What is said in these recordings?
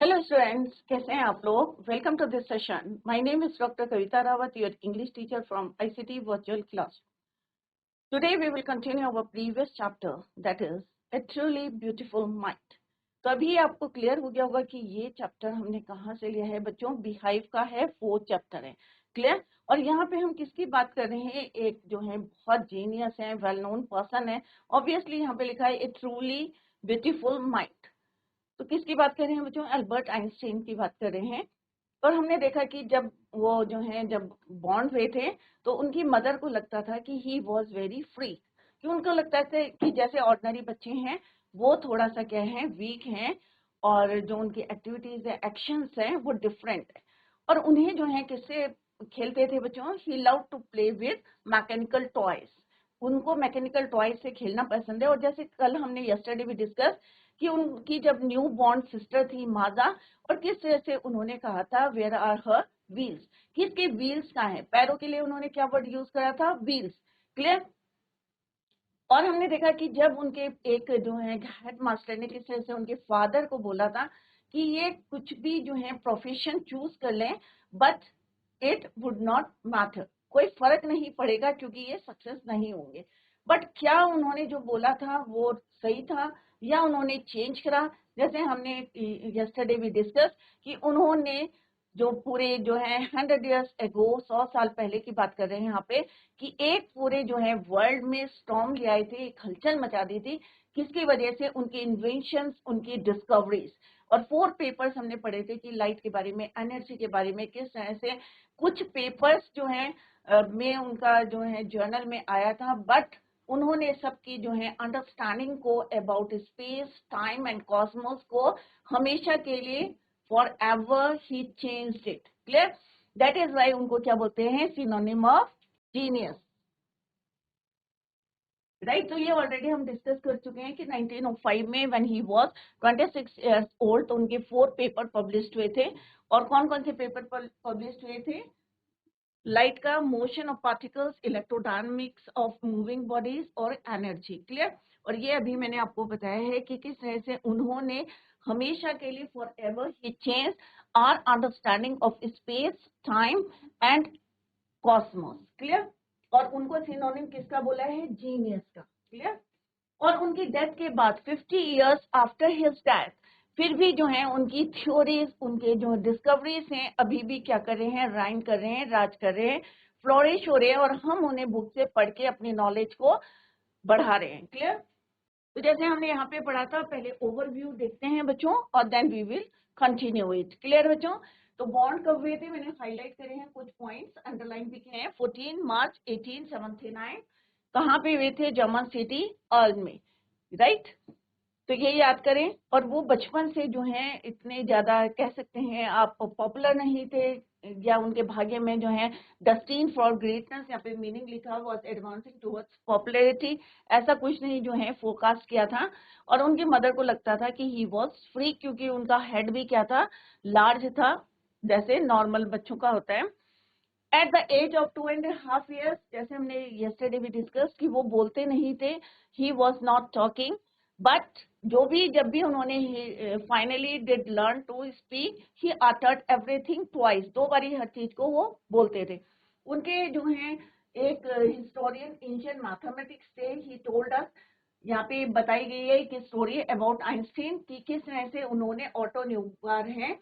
Hello students, कैसे हैं आप लोग। Welcome to this session. My name is doctor Kavita Rawat, your English teacher from ICT virtual class. Today we will continue our previous chapter, that is a truly beautiful mind. तो अभी आपको clear हो गया होगा कि ये चैप्टर हमने कहाँ से लिया है बच्चों। बिहाइव का है, 4th चैप्टर है। क्लियर। और यहाँ पे हम किसकी बात कर रहे हैं, एक जो है बहुत जीनियस है, वेल नोन पर्सन है। ऑब्वियसली यहाँ पे लिखा है ए ट्रूली ब्यूटीफुल माइंड। तो किसकी बात कर रहे हैं बच्चों, अल्बर्ट आइंस्टाइन की बात कर रहे हैं। और हमने देखा कि जब वो जो है जब बॉन्ड हुए थे तो उनकी मदर को लगता था कि ही वॉज वेरी फ्री, कि उनको लगता था कि जैसे ऑर्डिनरी बच्चे हैं वो थोड़ा सा क्या है, वीक हैं, और जो उनकी एक्टिविटीज है, एक्शंस हैं, वो डिफरेंट है। और उन्हें जो है किससे खेलते थे बच्चों, he love to play with mechanical toys. उनको मैकेनिकल टॉयज से खेलना पसंद है। और जैसे कल हमने यस्टरडे भी डिस्कस कि उनकी जब न्यू बॉर्न सिस्टर थी माजा, और किस तरह से उन्होंने कहा था वेयर आर हर व्हील्स, किसके व्हील्स कहाँ है, पैरों के लिए उन्होंने क्या वर्ड यूज करा था, व्हील्स। क्लियर। और हमने देखा कि जब उनके एक जो है हेड मास्टर ने किस तरह से उनके फादर को बोला था कि ये कुछ भी जो है प्रोफेशन चूज कर लें, but it would not matter, कोई फर्क नहीं पड़ेगा क्योंकि ये सक्सेस नहीं होंगे। बट क्या उन्होंने जो बोला था वो सही था या उन्होंने चेंज करा। जैसे हमने यस्टरडे भी डिस्कस कि उन्होंने जो पूरे जो है 100 years एगो, 100 साल पहले की बात कर रहे हैं यहाँ पे, कि एक पूरे जो है वर्ल्ड में स्टॉर्म ले आए थे, एक हलचल मचा दी थी। किसकी वजह से, उनकी इन्वेंशंस, उनकी डिस्कवरीज। और 4 पेपर्स हमने पढ़े थे कि लाइट के बारे में, एनर्जी के बारे में, किस तरह से कुछ पेपर्स जो है में उनका जो है जर्नल में आया था। बट उन्होंने सबकी जो है अंडरस्टैंडिंग को about space, time and cosmos को हमेशा के लिए, forever he changed it. Clear. That is why उनको क्या बोलते हैं, सिनोनिम ऑफ जीनियस। राइट। तो ये ऑलरेडी हम डिस्कस कर चुके हैं कि 1905 में when he was 26 years old तो उनके 4 पेपर पब्लिश हुए थे। और कौन कौन से पेपर पब्लिश हुए थे, लाइट का, motion of particles, electrodynamics of moving bodies, और एनर्जी। क्लियर। और ये अभी मैंने आपको बताया है कि किस तरह से उन्होंने हमेशा के लिए, forever he change our understanding of space, time and cosmos. Clear. और उनको सिनोनिम किसका बोला है, जीनियस का। क्लियर। और उनकी डेथ के बाद 50 years आफ्टर हिज डेथ फिर भी जो है उनकी थ्योरीज, उनके जो डिस्कवरीज हैं अभी भी क्या कर रहे हैं, राइम कर रहे हैं, राज कर रहे हैं, फ्लोरिश हो रहे हैं। और हम उन्हें बुक से पढ़ के अपनी नॉलेज को बढ़ा रहे हैं। क्लियर। तो जैसे हमने यहाँ पे पढ़ा था, पहले ओवरव्यू देखते हैं बच्चों और then we will continue it. Clear बच्चों। तो बॉन्ड कब हुए थे, मैंने हाईलाइट करे हैं, कुछ पॉइंट्स अंडरलाइन भी किए हैं। 14 मार्च 1879। कहाँ पे हुए थे, जर्मन सिटी अर्ल में। राइट। तो ये याद करें। और वो बचपन से जो है इतने ज्यादा कह सकते हैं आप पॉपुलर नहीं थे, या उनके भाग्य में जो है डेस्टिन्ड फॉर ग्रेटनेस, यहाँ पे मीनिंग लिखा वाज एडवांसिंग टुवर्ड्स पॉपुलैरिटी, ऐसा कुछ नहीं जो है फोरकास्ट किया था। और उनकी मदर को लगता था कि ही वाज फ्री, क्योंकि उनका हेड भी क्या था, लार्ज था, जैसे नॉर्मल बच्चों का होता है। At the age of 2.5 years, जैसे हमने yesterday भी डिस्कस कि वो बोलते नहीं थे, he was not talking. But जो भी जब भी उन्होंने finally did learn to speak, he uttered everything twice, 2 बारी हर चीज को वो बोलते थे। उनके जो है एक हिस्टोरियन एंशिएंट मैथमेटिक्स थे, ही टोल्ड अस, यहाँ पे बताई गई है कि स्टोरी अबाउट आइंस्टीन की किस तरह से उन्होंने ऑटो न्यूमार है,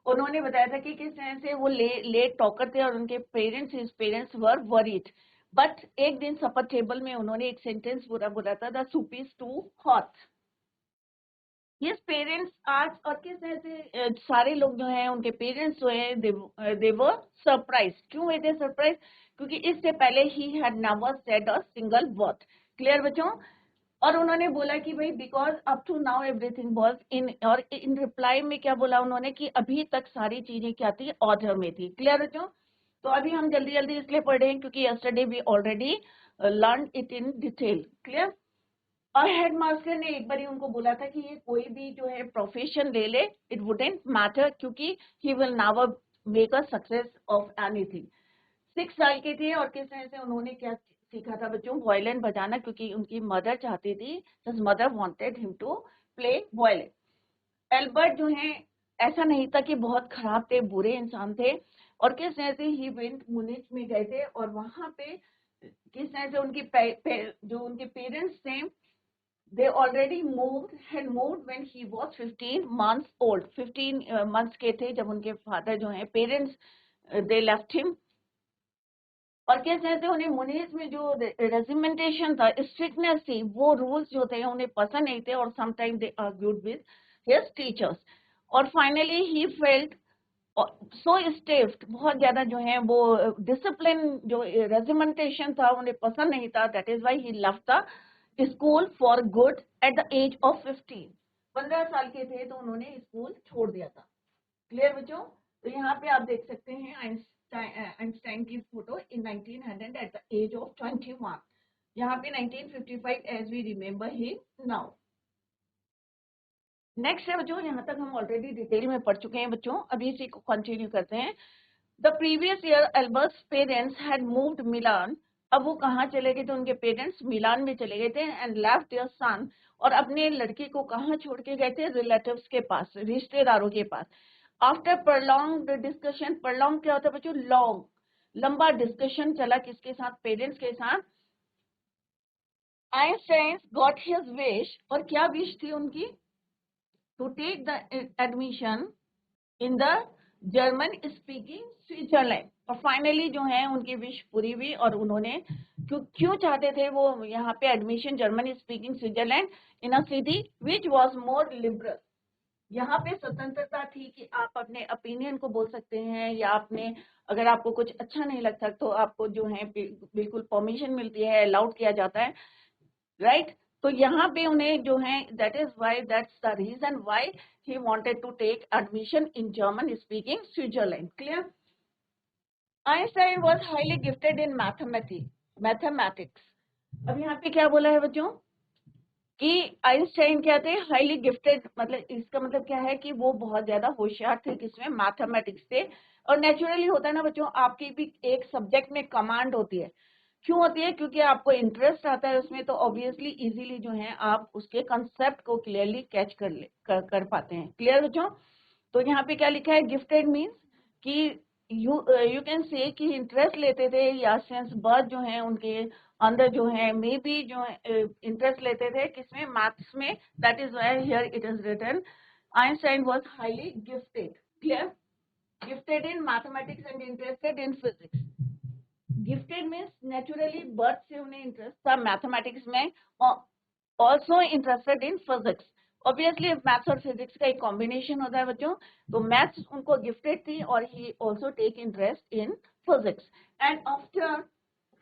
उन्होंने बताया था कि किस तरह से वो लेट टॉकर थे और उनके parents, his parents were worried. But एक दिन सपर टेबल में उन्होंने एक सेंटेंस पूरा बोला था, the soup is too hot. His parents आज, और किस तरह से सारे लोग जो हैं उनके पेरेंट्स जो हैं दे वर सरप्राइज। क्यों हुए थे सरप्राइज, क्योंकि इससे पहले he had never said a single word. Clear बच्चों। और उन्होंने बोला कि भाई because up to now everything was in, और इन रिप्लाई में क्या बोला उन्होंने कि अभी तक सारी चीजें क्या थी, ऑर्डर में थी। क्लियर बच्चों। तो अभी हम जल्दी जल्दी इसलिए पढ़ रहे हैं क्योंकि yesterday we already learn it in detail. Clear. और हेडमास्टर ने एक बार उनको बोला था कि ये कोई भी जो है प्रोफेशन ले ले, इट वुडेंट मैटर, क्योंकि he will never make a success of anything. 6 साल के थे और किस तरह से उन्होंने क्या सीखा था बच्चों, वायलिन बजाना, क्योंकि उनकी मदर चाहती थी, his mother wanted him to play violin. Albert जो है ऐसा नहीं था कि बहुत खराब थे, बुरे इंसान थे। और किस तरह से ही वेंट मुनिच में गए थे और वहां पे किस तरह से जो उनके पेरेंट्स थे, they already had moved when he was 15 months old. 15 months के थे जब उनके फादर जो हैं पेरेंट्स they left him। और किस तरह से उन्हें मुनीज में जो रेजिमेंटेशन था, स्ट्रिक्टनेस थी, वो रूल्स जो थे उन्हें पसंद नहीं थे और sometime they argued with his teachers. और फाइनली ही फेल्ट सो स्टिफ्ड, बहुत ज्यादा जो है वो डिसिप्लिन जो रेजिमेंटेशन था उन्हें पसंद नहीं था। That is why he left the school for good at the age of 15। 15 साल के थे तो उन्होंने स्कूल छोड़ दिया था। क्लियर बच्चों? तो यहाँ पे आप देख सकते हैं आइंस्टाइन की photo in 1900 at the age of 21। यहाँ पे 1955 as we remember he now. Next है बच्चों, यहाँ तक हम ऑलरेडी डिटेल में पढ़ चुके हैं बच्चों, अभी इसी को कंटिन्यू करते हैं। The previous year Albert's parents had moved Milan. अब वो कहाँ चले गए थे? उनके पेरेंट्स मिलान में चले गए थे एंड लेफ्ट देयर सन। और अपने लड़के को कहाँ छोड़ के गए थे? रिलेटिव्स के पास, रिश्तेदारों के पास। आफ्टर प्रलॉन्ग्ड डिस्कशन, प्रलॉन्ग क्या होता है बच्चों? लॉन्ग, लंबा डिस्कशन चला किसके साथ? पेरेंट्स के साथ। आइंस्टाइन गॉट हिज विश, और क्या विश थी उनकी? To take the admission in the German speaking Switzerland. और फाइनली जो है उनकी विश पूरी हुई और उन्होंने क्यों चाहते थे वो यहाँ पे admission German speaking Switzerland in a city which was more liberal. यहाँ पे स्वतंत्रता थी कि आप अपने ओपिनियन को बोल सकते हैं, या अपने अगर आपको कुछ अच्छा नहीं लगता तो आपको जो है बिल्कुल परमिशन मिलती है, अलाउड किया जाता है, राइट। तो यहाँ पे उन्हें जो है that is why, that's the reason why he wanted to take admission in German speaking Switzerland. Clear? Einstein was highly gifted in mathematics. अब यहाँ पे क्या बोला है बच्चों कि आइंस्टाइन क्या थे? हाईली गिफ्टेड, मतलब इसका मतलब क्या है कि वो बहुत ज्यादा होशियार थे किसमें? मैथमेटिक्स थे। और नेचुरली होता है ना बच्चों, आपकी भी एक सब्जेक्ट में कमांड होती है। क्यों होती है? क्योंकि आपको इंटरेस्ट आता है उसमें, तो ऑब्वियसली इजीली जो है आप उसके कंसेप्ट को क्लियरली कैच कर पाते हैं। क्लियर बच्चों? तो यहाँ पे क्या लिखा है? गिफ्टेड मीन्स कि यू कैन से कि इंटरेस्ट लेते थे, या सेंस बर्थ जो है उनके अंदर जो है मे बी जो इंटरेस्ट लेते थे किसमें? मैथ्स में। That is why here it is written Einstein was highly gifted. Clear? Gifted in mathematics and interested in physics. Gifted means naturally birth से उन्हें इंटरेस्ट था मैथमेटिक्स में, also interested in physics. Obviously maths और physics का एक combination होता है बच्चों, तो मैथ्स उनको गिफ्टेड थी और he also take interest in physics. And after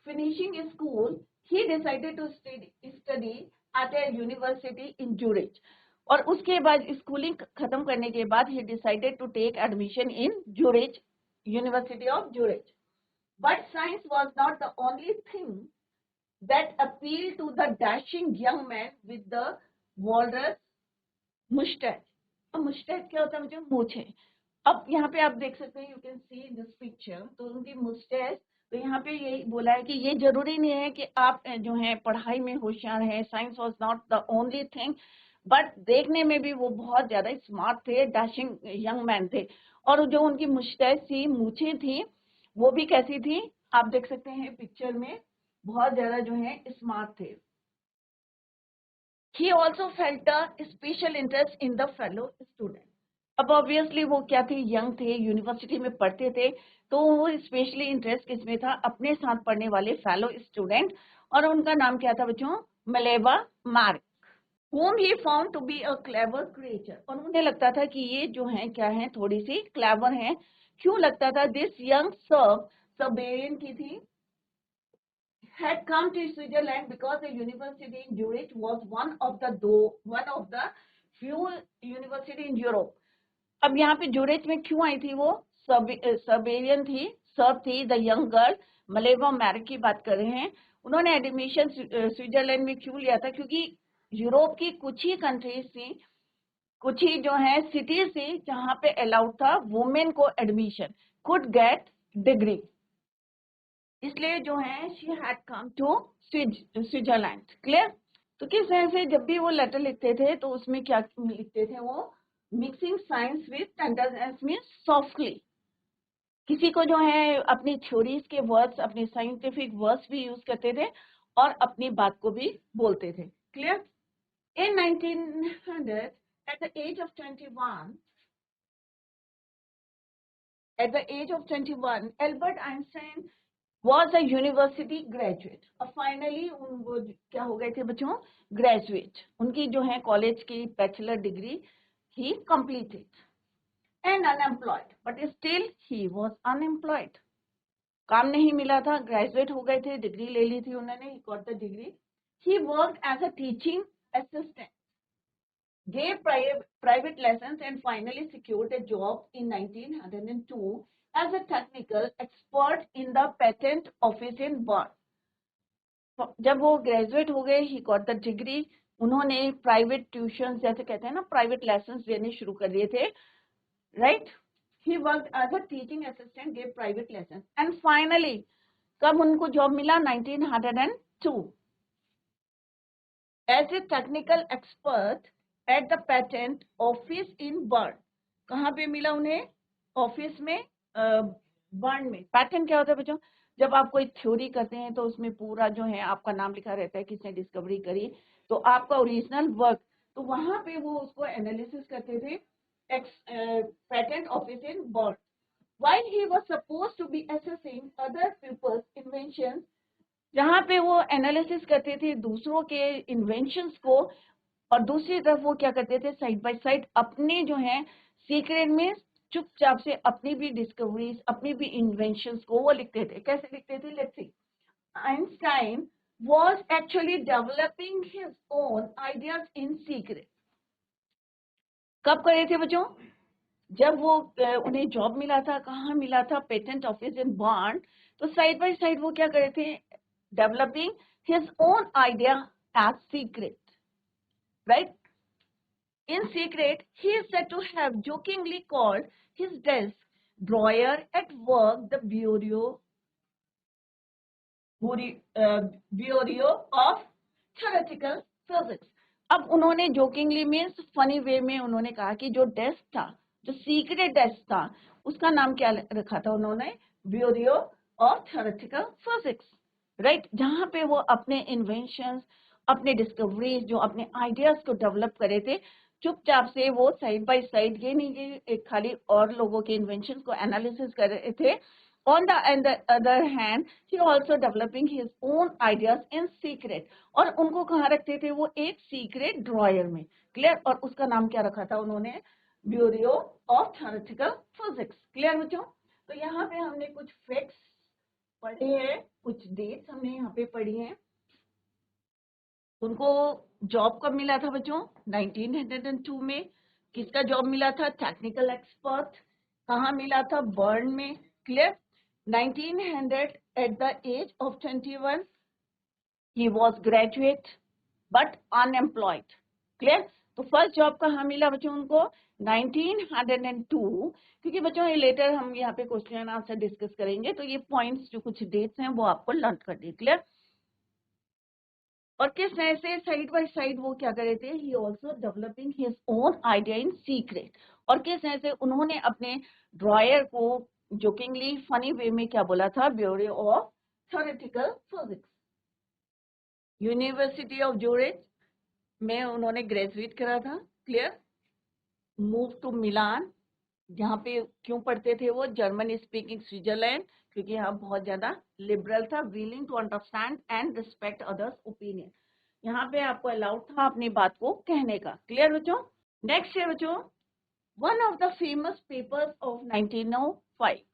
finishing school he decided to study at a university in Zurich. और उसके बाद स्कूलिंग खत्म करने के बाद he decided to take admission in Zurich, university of Zurich. But science was not the only thing that appealed to the dashing young man with the walrus mustache. अब mustache क्या होता है मुझे? मूछे। अब यहाँ पे आप देख सकते हैं, you can see this picture, तो उनकी मुस्टैच। तो यहाँ पे यही बोला है कि ये जरूरी नहीं है कि आप जो है पढ़ाई में होशियार हैं, science was not the only thing, but देखने में भी वो बहुत ज्यादा स्मार्ट थे, डैशिंग यंग मैन थे। और जो उनकी मुस्टैच थी, मूछे थी, वो भी कैसी थी? आप देख सकते हैं पिक्चर में, बहुत ज्यादा जो है स्मार्ट थे। He also felt a special interest in the fellow student. अब ऑब्वियसली वो क्या थे? यंग थे, यूनिवर्सिटी में पढ़ते थे, तो वो स्पेशली इंटरेस्ट किसमें था? अपने साथ पढ़ने वाले फेलो स्टूडेंट। और उनका नाम क्या था बच्चों? मलेवा mark, whom he found to be a clever creature। और उन्हें लगता था कि ये जो है क्या है? थोड़ी सी क्लेवर है। क्यों लगता था? दिस यंग सर्बियन की थी, had come to Switzerland because the university in Zurich was one of the few university in Europe। अब यहाँ पे ज्यूरिच में क्यों आई थी वो? सर्बियन थी, सर्ब थी, द यंग गर्ल, मलेवा मैरिक की बात कर रहे हैं। उन्होंने एडमिशन स्विट्जरलैंड में क्यों लिया था? क्योंकि यूरोप की कुछ ही कंट्रीज थी, कुछ ही जो है सिटीज थी जहाँ पे अलाउड था वुमेन को एडमिशन, कुड गेट डिग्री, इसलिए जो है she had come to Switzerland. Clear? तो किस तरह से जब भी वो लेटर लिखते थे तो उसमें क्या लिखते थे वो? Mixing science with tenderness means softly, किसी को जो है अपनी थ्योरीज के वर्ड्स, अपने साइंटिफिक वर्ड्स भी यूज करते थे और अपनी बात को भी बोलते थे। Clear? In 1900 at the age of 21 at the age of 21 Albert Einstein was a university graduate। अब फाइनली वो क्या हो गए थे बच्चों? ग्रेजुएट। उनकी जो है कॉलेज की bachelor degree he completed and unemployed, but still he was unemployed। काम नहीं मिला था, ग्रेजुएट हो गए थे, डिग्री ले ली थी उन्होंने, he got the degree। He worked as a teaching assistant, gave private lessons and finally secured a job in 1902 as a technical expert in the patent office in Bern। जब वो graduate हो गए, he got the degree, उन्होंने private tuition जैसे कहते हैं ना, private lessons देने शुरू कर दिए थे, right. He worked as a teaching assistant, gave private lesson and finally कब उनको जॉब मिला? 1902 as a technical expert at the patent office in Bern. कहाँ पे मिला उन्हें? ऑफिस में, बर्न में। पैटेंट क्या होता है बच्चों? जब आप कोई थ्योरी करते हैं तो उसमें पूरा जो है आपका नाम लिखा रहता है, किसने डिस्कवरी करी, तो आपका ओरिजिनल वर्क, तो वहां पे वो उसको एनालिसिस करते थे, patent office in burn. While he was supposed to be assessing other people's inventions, जहाँ पे वो एनालिसिस करते थे दूसरों के इन्वेंशंस को, और दूसरी तरफ वो क्या करते थे, साइड बाय साइड अपने जो है सीक्रेट में चुपचाप से अपनी भी डिस्कवरीज, अपनी भी इन्वेंशंस को वो लिखते थे। कैसे लिखते थे? Let's see. Einstein was actually developing his own ideas in secret। कब करे थे बच्चों? जब वो उन्हें जॉब मिला था, कहाँ मिला था? Patent office in Bern. तो साइड बाय साइड वो क्या करे थे? Developing his own idea as secret, right. In secret, he is said to have jokingly called his desk drawer at work the Bureau of Theoretical Physics। अब उन्होंने jokingly means funny way में उन्होंने कहा कि जो डेस्क था, जो secret desk था, उसका नाम क्या रखा था उन्होंने? Bureau of theoretical physics, right. जहां पे वो अपने इन्वेंशंस, अपने डिस्कवरीज, जो अपने आइडियाज को डेवलप करे थे, चुपचाप से वो साइड बाय साइड, ये नहीं कि एक खाली और लोगों के इन्वेंशंस को एनालिसिस कर रहे थे, on the other hand he also developing his own ideas in secret। और उनको कहाँ रखते थे? वो एक सीक्रेट ड्रॉयर में। क्लियर? और उसका नाम क्या रखा था उन्होंने? Bureau of theoretical physics. Clear बच्चों? तो यहाँ पे हमने कुछ फैक्ट्स पढ़े हैं, कुछ डेट्स हमने यहाँ पे पढ़ी हैं। उनको जॉब कब मिला था बच्चों? 1902 में। किसका जॉब मिला था? Technical expert. कहाँ मिला था? बर्न में। Clear? 1900 at the age of 21 he was graduate but unemployed। Clear? तो फर्स्ट जॉब कहाँ मिला बच्चों उनको? 1902। क्योंकि बच्चों ये लेटर हम यहाँ पे क्वेश्चन एंड आंसर डिस्कस करेंगे, तो ये पॉइंट्स जो कुछ डेट्स हैं वो आपको लर्न कर दिए। क्लियर? और किस तरह से साइड बाय साइड वो क्या कर रहे थे? He also developing his own idea in secret. और किस तरह से उन्होंने अपने ड्रॉयर को जोकिंगली फनी वे में क्या बोला था? Bureau of theoretical physics. University of Zurich में उन्होंने ग्रेजुएट करा था। क्लियर? मूव टू मिलान, यहाँ पे क्यों पढ़ते थे वो? जर्मन स्पीकिंग स्विट्जरलैंड, क्योंकि यहाँ बहुत ज्यादा लिबरल था, willing to understand and respect others opinion. यहाँ पे आपको अलाउड था अपनी बात को कहने का। क्लियर बच्चों? नेक्स्ट है बच्चों, one of the famous papers of 1905।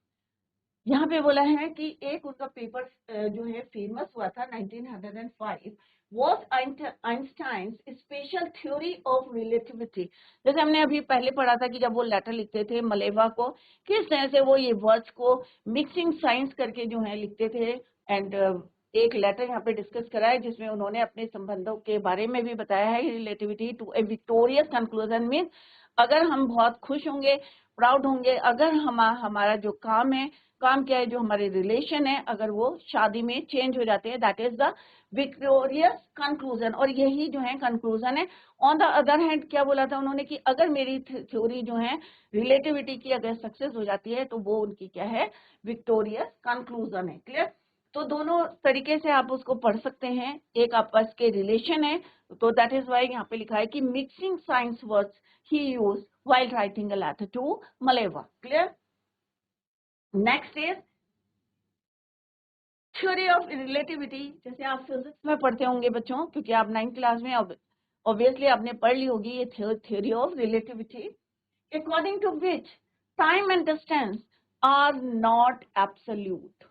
यहाँ पे बोला है कि एक उनका पेपर जो है फेमस हुआ था 1905 was Einstein's special theory of relativity। जैसे हमने अभी पहले पढ़ा था कि जब वो लेटर लिखते थे मलेवा को, किस तरह से वो ये वर्ड्स को मिक्सिंग साइंस करके जो है लिखते थे। एंड एक लेटर यहाँ पे डिस्कस करा है जिसमें उन्होंने अपने संबंधों के बारे में भी बताया है। Relativity to a victorious conclusion means अगर हम बहुत खुश होंगे, प्राउड होंगे अगर हमारा जो काम है, काम क्या है, जो हमारे रिलेशन है, अगर वो शादी में चेंज हो जाते हैं, that is the victorious conclusion, और यही जो है कंक्लूजन है। ऑन द अदर हैंड क्या बोला था उन्होंने कि अगर मेरी थ्योरी जो है रिलेटिविटी की अगर सक्सेस हो जाती है तो वो उनकी क्या है, विक्टोरियस कंक्लूजन है। क्लियर? तो दोनों तरीके से आप उसको पढ़ सकते हैं, एक आपस के रिलेशन है, तो दैट इज वाई यहाँ पे लिखा है कि mixing science words he use while writing a letter to Maleva. Clear? Next is theory of relativity. जैसे आप फिजिक्स में पढ़ते होंगे बच्चों, क्योंकि आप 9th क्लास में ऑब्वियसली आपने पढ़ ली होगी ये theory of relativity, according to which time and distance are not absolute.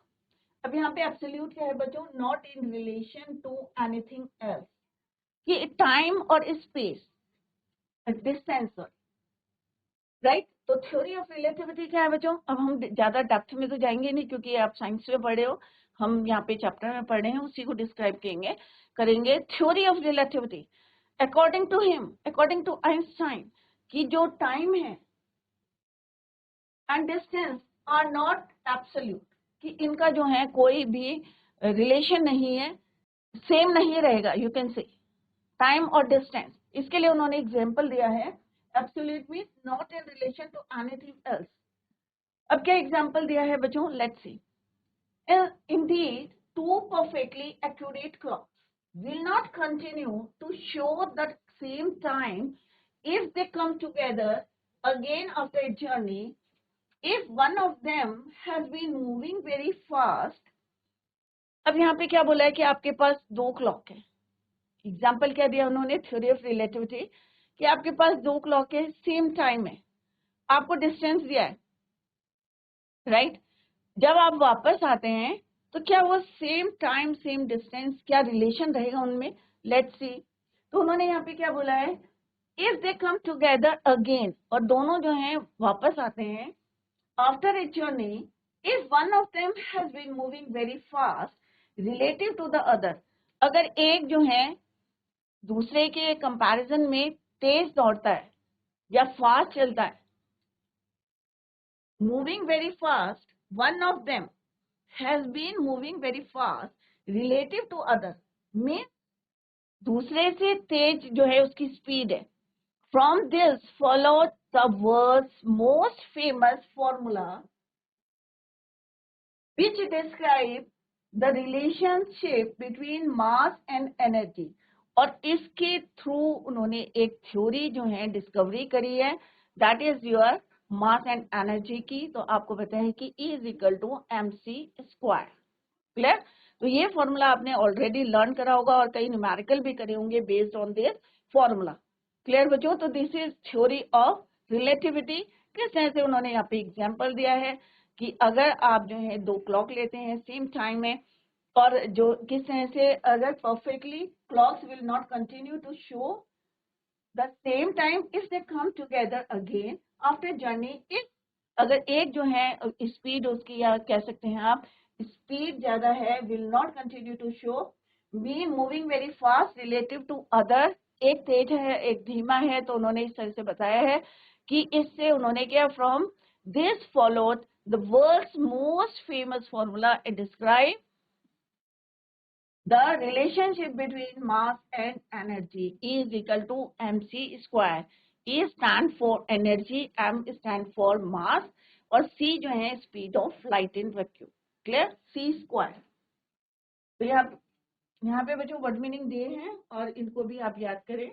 अब यहाँ पे absolute क्या है बच्चों? Not in relation to anything else. कि टाइम और स्पेस, डिस्टेंस, राइट? तो थ्योरी ऑफ रिलेटिविटी क्या है बच्चों? अब हम ज्यादा डेप्थ में तो जाएंगे नहीं क्योंकि आप साइंस में पढ़े हो, हम यहाँ पे चैप्टर में पढ़े हैं, उसी को डिस्क्राइब करेंगे। Theory of relativity according to him, according to Einstein, कि जो टाइम है and distance are not absolute, कि इनका जो है कोई भी रिलेशन नहीं है, सेम नहीं रहेगा, यू कैन से टाइम और डिस्टेंस। इसके लिए उन्होंने एग्जाम्पल दिया है, absolute means not in relation to anything else. अब क्या एग्जाम्पल दिया है बच्चों? Let's see. Indeed, two perfectly accurate clocks will not continue to show the same time if they come together again after a journey if one of them has been moving very fast. अब यहाँ पे क्या बोला है कि आपके पास दो clock है। एग्जाम्पल क्या दिया उन्होंने? थ्योरी ऑफ रिलेटिविटी, कि आपके पास दो क्लॉक है, सेम टाइम है, आपको डिस्टेंस दिया है, राइट? जब आप वापस आते हैं तो क्या वो सेम टाइम सेम डिस्टेंस, क्या रिलेशन रहेगा उनमें? Let's see. तो उन्होंने यहाँ पे क्या बोला है? If they come together again, और दोनों जो हैं वापस आते हैं after a journey, if one of them has been moving very fast relative to the other, अगर एक जो है दूसरे के कंपैरिजन में तेज दौड़ता है या फास्ट चलता है, moving very fast, one of them has been moving very fast relative to other, means दूसरे से तेज जो है उसकी स्पीड है। From this followed the world's most famous formula which describe the relationship between mass and energy, और इसके through उन्होंने एक थ्योरी जो है डिस्कवरी करी है, that is your mass and energy की। तो आपको पता है कि E is equal to mc square. Clear? तो ये फॉर्मूला आपने ऑलरेडी लर्न करा होगा और कई न्यूमेरिकल भी करे होंगे based on this formula. Clear बच्चों? तो this is theory of relativity. किस तरह से उन्होंने यहाँ पे एग्जांपल दिया है कि अगर आप जो है दो क्लॉक लेते हैं सेम टाइम में, और जो किस तरह से अगर perfectly clocks will not continue to show the same time if they come together again after journey, if अगर एक जो है स्पीड उसकी, या कह सकते हैं आप स्पीड ज्यादा है, will not continue to show be moving very fast relative to other, एक तेज है एक धीमा है। तो उन्होंने इस तरह से बताया है कि इससे उन्होंने क्या, from this followed the world's most famous formula it describe the relationship between mass and energy is equal to mc square. E stand for energy, m stand for mass, और c जो है speed of light in vacuum. Clear? c square. तो यहाँ पे बच्चों word meaning दिए हैं और इनको भी आप याद करें।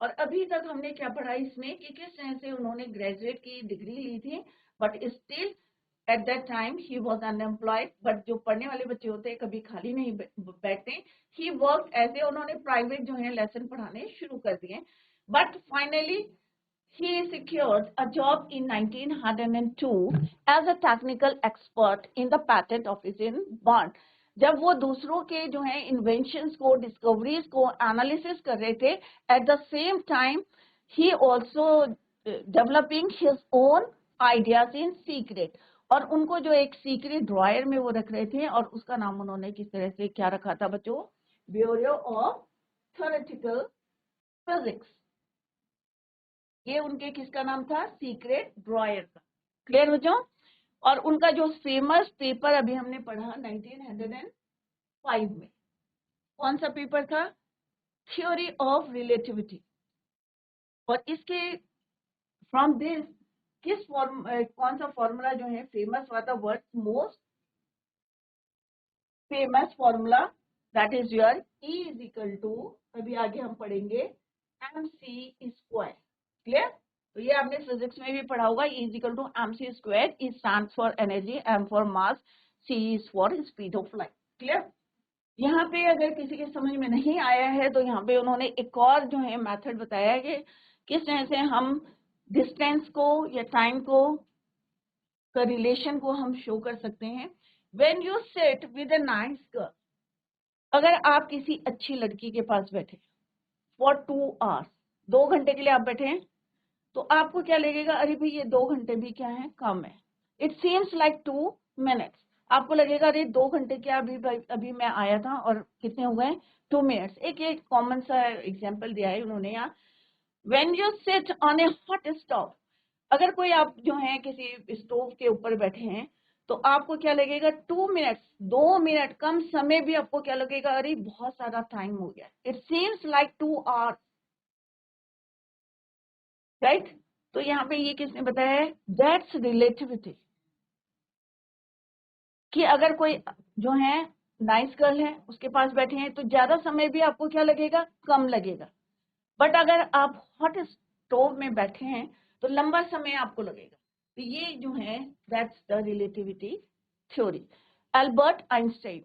और अभी तक हमने क्या पढ़ा इसमें कि किस तरह से उन्होंने ग्रेजुएट की डिग्री ली थी, but still at that time he was unemployed. But जो पढ़ने वाले बच्चे होते हैं कभी खाली नहीं बैठते, ही वर्क एज ए, उन्होंने प्राइवेट जो है लेसन पढ़ाने शुरू कर दिए, but finally he secured a job in 1902 as a technical expert in the patent office in Bonn. जब वो दूसरों के जो है इन्वेंशंस को, डिस्कवरीज को एनालिसिस कर रहे थे, at the same time he also developing his own ideas in secret, और उनको जो एक सीक्रेट ड्रॉयर में वो रख रहे थे, और उसका नाम उन्होंने किस तरह से क्या रखा था बच्चों? Bureau of theoretical physics. ये उनके किसका नाम था? सीक्रेट ड्रॉयर का। क्लियर बच्चों? और उनका जो फेमस पेपर अभी हमने पढ़ा 1905 में, कौन सा पेपर था? Theory of relativity. और इसके फ्रॉम दिस कौन सा फॉर्मूला जो है फेमस हुआ था? World most famous formula, that is your E is equal to, अभी आगे हम पढ़ेंगे, mc स्क्वायर। क्लियर? तो ये आपने फिजिक्स में भी पढ़ा होगा, E is equal to mc square. E stands for energy, M for mass, C is for speed of light. Clear? यहाँ पे अगर किसी के समझ में नहीं आया है तो यहाँ पे उन्होंने एक और जो है मेथड बताया है कि किस तरह से हम डिस्टेंस को या टाइम को का रिलेशन को हम शो कर सकते हैं। When you sit with a nice girl, अगर आप किसी अच्छी लड़की के पास बैठे फॉर 2 आवर्स, 2 घंटे के लिए आप बैठे हैं, तो आपको क्या लगेगा? अरे भाई ये 2 घंटे भी क्या है, कम है। It seems like 2 minutes. आपको लगेगा अरे 2 घंटे क्या, अभी मैं आया था और कितने हो गए, 2 मिनट्स। एक कॉमन सा एग्जाम्पल दिया है उन्होंने यहाँ। When you sit on A hot stove, अगर कोई आप जो है किसी स्टोव के ऊपर बैठे हैं, तो आपको क्या लगेगा? 2 मिनट्स, 2 मिनट कम समय भी आपको क्या लगेगा? अरे बहुत सारा टाइम हो गया। It seems like 2 hours, right? तो यहाँ पे ये किसने बताया है? That's relativity. कि अगर कोई जो है नाइस गर्ल है उसके पास बैठे हैं तो ज्यादा समय भी आपको क्या लगेगा? कम लगेगा। बट अगर आप हॉट स्टोव में बैठे हैं तो लंबा समय आपको लगेगा। तो ये जो है that's the relativity theory, Albert Einstein.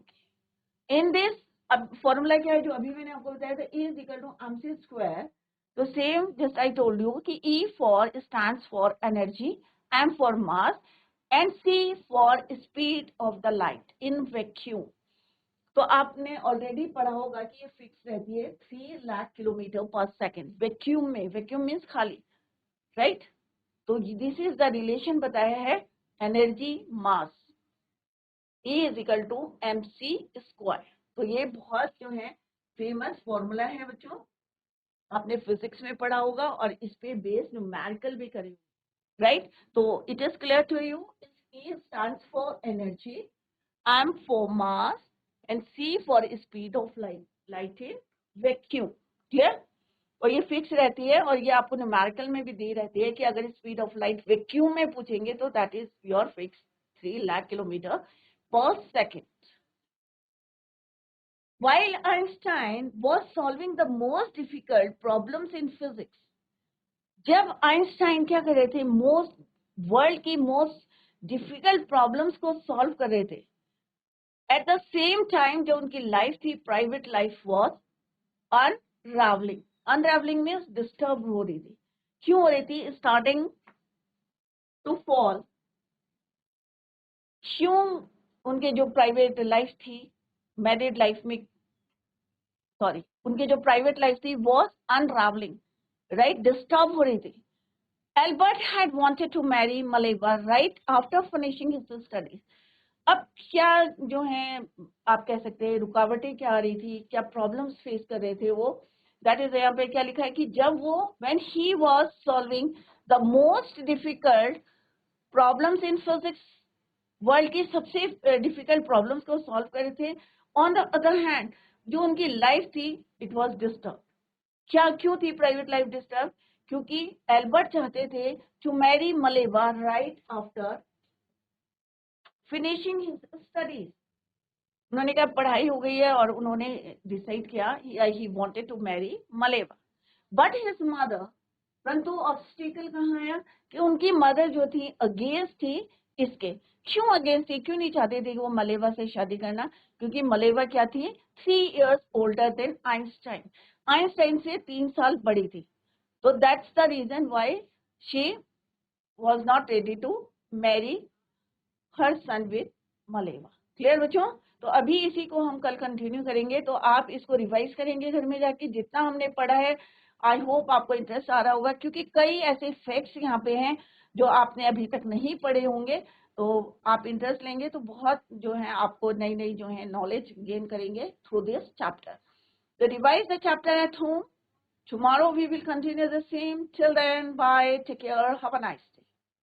In this, अब फॉर्मूला क्या है जो अभी मैंने आपको बताया था? E is equal to mc square. तो same just I told you कि E for stands for energy, M for mass and C for speed of the light in vacuum. तो आपने ऑलरेडी पढ़ा होगा कि ये फिक्स रहती है 3 lakh kilometre per second vacuum में। वैक्यूम मीन्स खाली, राइट? तो दिस इज द रिलेशन बताया है energy mass, E is equal to mc square. तो ये बहुत जो है फेमस फॉर्मूला है बच्चों, आपने फिजिक्स में पढ़ा होगा और इस पे बेस्ड न्यूमेरिकल भी करेंगे, राइट? तो it is clear to you. E stands for energy, M for mass and C for speed of light in vacuum। Clear? और ये फिक्स रहती है और ये आपको न्यूमेरिकल में भी दी रहती है कि अगर स्पीड ऑफ लाइट वैक्यूम में पूछेंगे तो that is your fix 3 lakh kilometre per second. While Einstein was solving the most difficult problems in physics, जब आइंस्टाइन क्या कर रहे थे? वर्ल्ड की मोस्ट डिफिकल्ट प्रॉब्लम्स को सॉल्व कर रहे थे, एट द सेम टाइम जो उनकी लाइफ थी, private life was unravelling. Unravelling means disturb हो रही थी। क्यों हो रही थी? Starting to fall. क्यों? उनके जो प्राइवेट लाइफ थी, मैरिड लाइफ में, सॉरी, उनकी जो प्राइवेट लाइफ थी वॉज अनरावलिंग, राइट? डिस्टर्ब हो रही थी। Albert had wanted to marry Maleva right after finishing his studies. अब क्या जो है आप कह सकते हैं रुकावटें क्या आ रही थी, क्या प्रॉब्लम्स फेस कर रहे थे वो? दैट इज यहाँ पे क्या लिखा है कि जब वो when he was solving the most difficult problems in physics, world की सबसे डिफिकल्ट प्रॉब्लम्स को सॉल्व कर रहे थे, ऑन द अदर हैंड जो उनकी लाइफ थी इट वाज डिस्टर्ब। क्या क्यों थी प्राइवेट लाइफ डिस्टर्ब? क्योंकि एल्बर्ट चाहते थे to marry Mileva right after finishing his studies. उन्होंने कहा पढ़ाई हो गई है और उन्होंने डिसाइड किया he wanted to marry Mileva. But his mother, परंतु ऑब्स्टिकल कहाँ आया कि उनकी मदर जो थी अगेंस्ट थी इसके। क्यों अगेंस्ट थी? क्यों नहीं चाहते थे कि वो मलेवा से शादी करना? क्योंकि मलेवा क्या थी? 3 years older than Einstein. Einstein से 3 साल बड़ी थी। So that's the reason why she was not ready to marry her son with Maleva। Clear बच्चों? तो अभी इसी को हम कल कंटिन्यू करेंगे, तो आप इसको रिवाइज करेंगे घर में जाके जितना हमने पढ़ा है। आई होप आपको इंटरेस्ट आ रहा होगा क्योंकि कई ऐसे फैक्ट्स यहाँ पे हैं जो आपने अभी तक नहीं पढ़े होंगे। तो आप इंटरेस्ट लेंगे तो बहुत जो है आपको नई नई जो है नॉलेज गेन करेंगे थ्रू दिस चैप्टर। तो revise the chapter at home. Tomorrow we will continue the same. Till then, bye. Take care. Have a nice day.